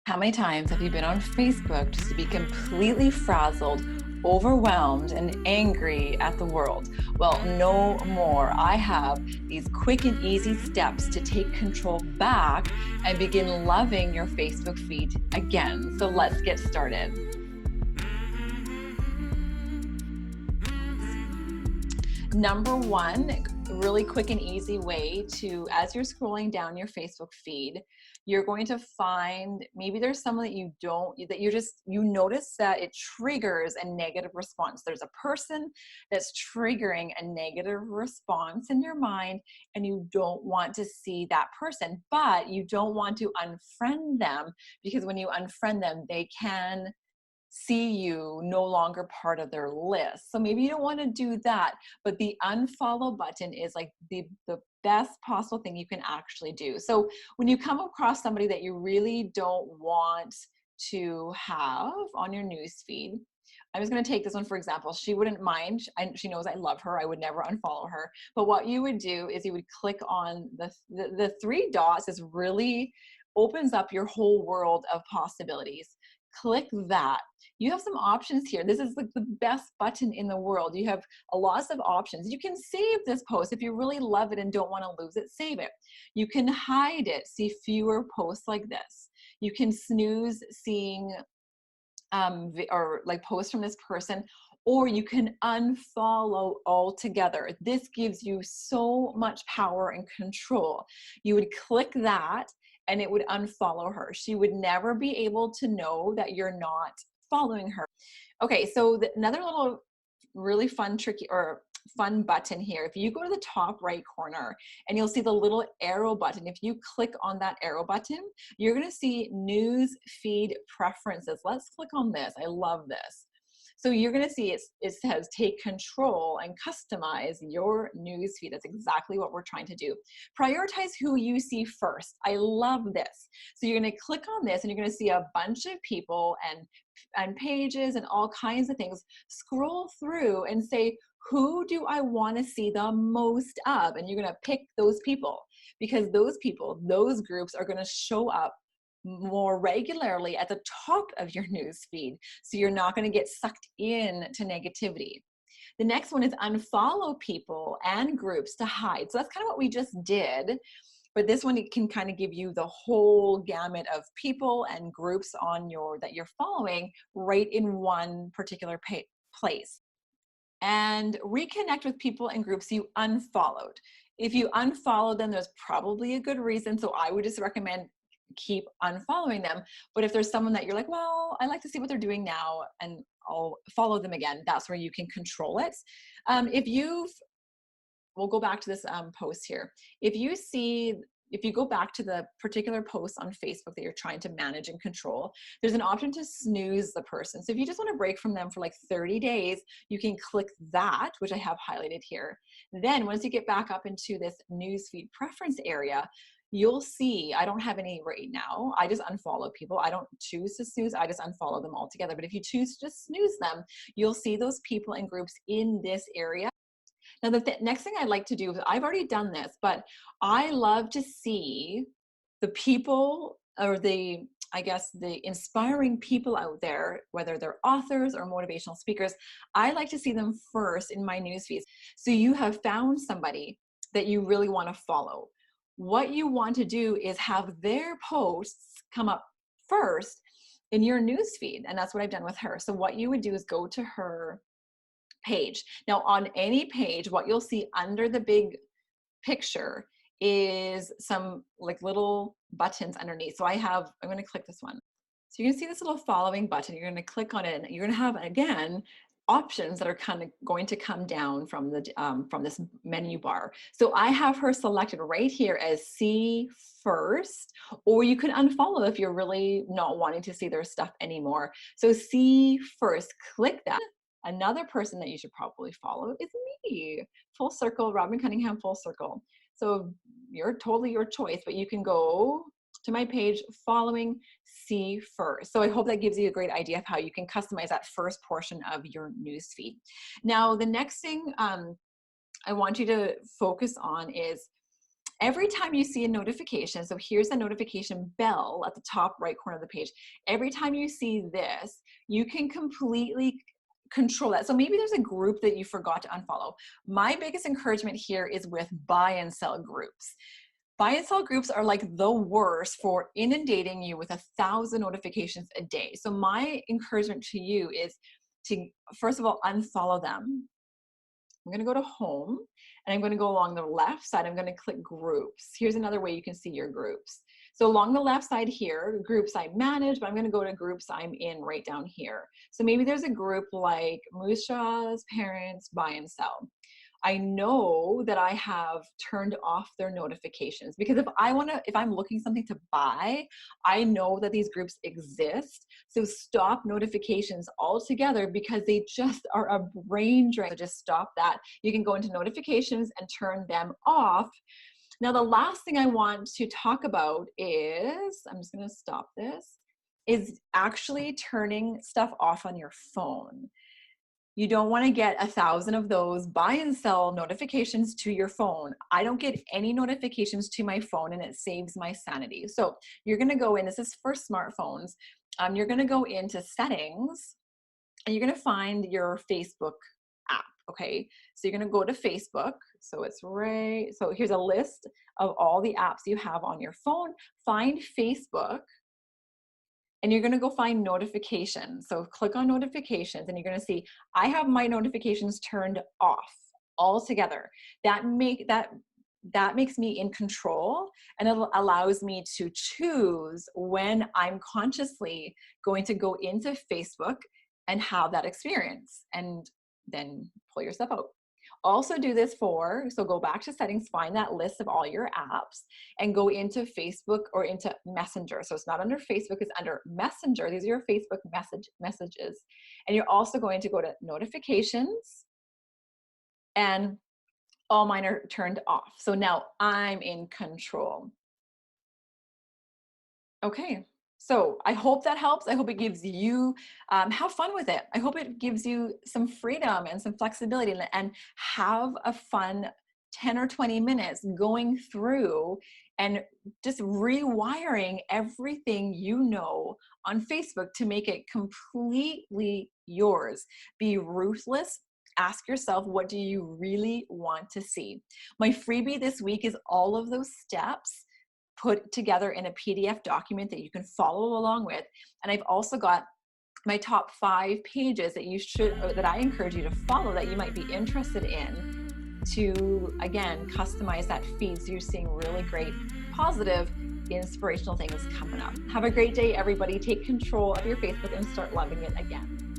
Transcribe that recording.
How many times have you been on Facebook just to be completely frazzled, overwhelmed, and angry at the world? Well, no more. I have these quick and easy steps to take control back and begin loving your Facebook feed again. So let's get started. Number one, really quick and easy way to, as you're scrolling down your Facebook feed, you're going to find maybe there's someone that you notice that it triggers a negative response. There's a person that's triggering a negative response in your mind, and you don't want to see that person, but you don't want to unfriend them, because when you unfriend them, they can see you no longer part of their list. So maybe you don't want to do that, but the unfollow button is like the best possible thing you can actually do. So when you come across somebody that you really don't want to have on your news feed, I'm just going to take this one for example. She wouldn't mind. She knows I love her. I would never unfollow her. But what you would do is you would click on the three dots. Is really opens up your whole world of possibilities. Click that. You have some options here. This is like the best button in the world. You have a lot of options. You can save this post if you really love it and don't want to lose it. Save it. You can hide it. See fewer posts like this. You can snooze seeing or like posts from this person, or you can unfollow altogether. This gives you so much power and control. You would click that and it would unfollow her. She would never be able to know that you're not following her. Okay, so another little really fun, tricky or fun button here. If you go to the top right corner and you'll see the little arrow button, if you click on that arrow button, you're going to see news feed preferences. Let's click on this. I love this. So you're going to see it says take control and customize your news feed. That's exactly what we're trying to do. Prioritize who you see first. I love this. So you're going to click on this and you're going to see a bunch of people and pages and all kinds of things. Scroll through and say, who do I want to see the most of? And you're going to pick those people, because those people, those groups are going to show up more regularly at the top of your news feed. So you're not going to get sucked into negativity. The next one is unfollow people and groups to hide. So that's kind of what we just did. But this one, it can kind of give you the whole gamut of people and groups that you're following right in one particular place. And reconnect with people and groups you unfollowed. If you unfollow them, there's probably a good reason. So I would just recommend keep unfollowing them. But if there's someone that you're like, well, I like to see what they're doing now and I'll follow them again, that's where you can control it. We'll go back to this post here. If you go back to the particular post on Facebook that you're trying to manage and control, there's an option to snooze the person. So if you just want to break from them for like 30 days, you can click that, which I have highlighted here. Then once you get back up into this newsfeed preference area, you'll see, I don't have any right now. I just unfollow people. I don't choose to snooze. I just unfollow them altogether. But if you choose to just snooze them, you'll see those people and groups in this area. Now, the next thing I like to do, I've already done this, but I love to see the people or the inspiring people out there, whether they're authors or motivational speakers. I like to see them first in my news feeds. So you have found somebody that you really want to follow. What you want to do is have their posts come up first in your news feed. And that's what I've done with her. So what you would do is go to her page. Now on any page, what you'll see under the big picture is some like little buttons underneath. So I'm going to click this one. So you can see this little following button. You're going to click on it and you're going to have, again, options that are kind of going to come down from this menu bar. So I have her selected right here as see first, or you can unfollow if you're really not wanting to see their stuff anymore. So see first, click that. Another person that you should probably follow is me, Full Circle, Robyn Cunningham, Full Circle. So you're totally your choice, but you can go to my page following see first. So I hope that gives you a great idea of how you can customize that first portion of your newsfeed. Now, the next thing I want you to focus on is Every time you see a notification, so here's a notification bell at the top right corner of the page. Every time you see this, you can completely control that. So maybe there's a group that you forgot to unfollow. My biggest encouragement here is with buy and sell groups. Buy and sell groups are like the worst for inundating you with 1,000 notifications a day. So my encouragement to you is to, first of all, unfollow them. I'm going to go to home and I'm going to go along the left side. I'm going to click groups. Here's another way you can see your groups. So along the left side here, groups I manage, but I'm going to go to groups I'm in right down here. So maybe there's a group like Musha's parents buy and sell. I know that I have turned off their notifications because if I'm looking something to buy, I know that these groups exist. So stop notifications altogether because they just are a brain drain. So just stop that. You can go into notifications and turn them off. Now, the last thing I want to talk about is, I'm just going to stop this, is actually turning stuff off on your phone. You don't want to get 1,000 of those buy and sell notifications to your phone. I don't get any notifications to my phone and it saves my sanity. So you're going to go in, this is for smartphones. You're going to go into settings and you're going to find your Facebook app. Okay. So you're going to go to Facebook. So it's right. So here's a list of all the apps you have on your phone. Find Facebook. And you're going to go find notifications. So click on notifications and you're going to see, I have my notifications turned off altogether. That makes me in control and it allows me to choose when I'm consciously going to go into Facebook and have that experience and then pull your stuff out. Also do this so go back to settings, find that list of all your apps and go into Facebook or into Messenger. So it's not under Facebook, it's under Messenger. These are your Facebook messages. And you're also going to go to notifications and all mine are turned off. So now I'm in control. Okay. So I hope that helps. I hope it gives you, have fun with it. I hope it gives you some freedom and some flexibility and have a fun 10 or 20 minutes going through and just rewiring everything you know on Facebook to make it completely yours. Be ruthless. Ask yourself, what do you really want to see? My freebie this week is all of those steps put together in a PDF document that you can follow along with. And I've also got my top 5 pages that I encourage you to follow that you might be interested in to, again, customize that feed so you're seeing really great, positive, inspirational things coming up. Have a great day, everybody. Take control of your Facebook and start loving it again.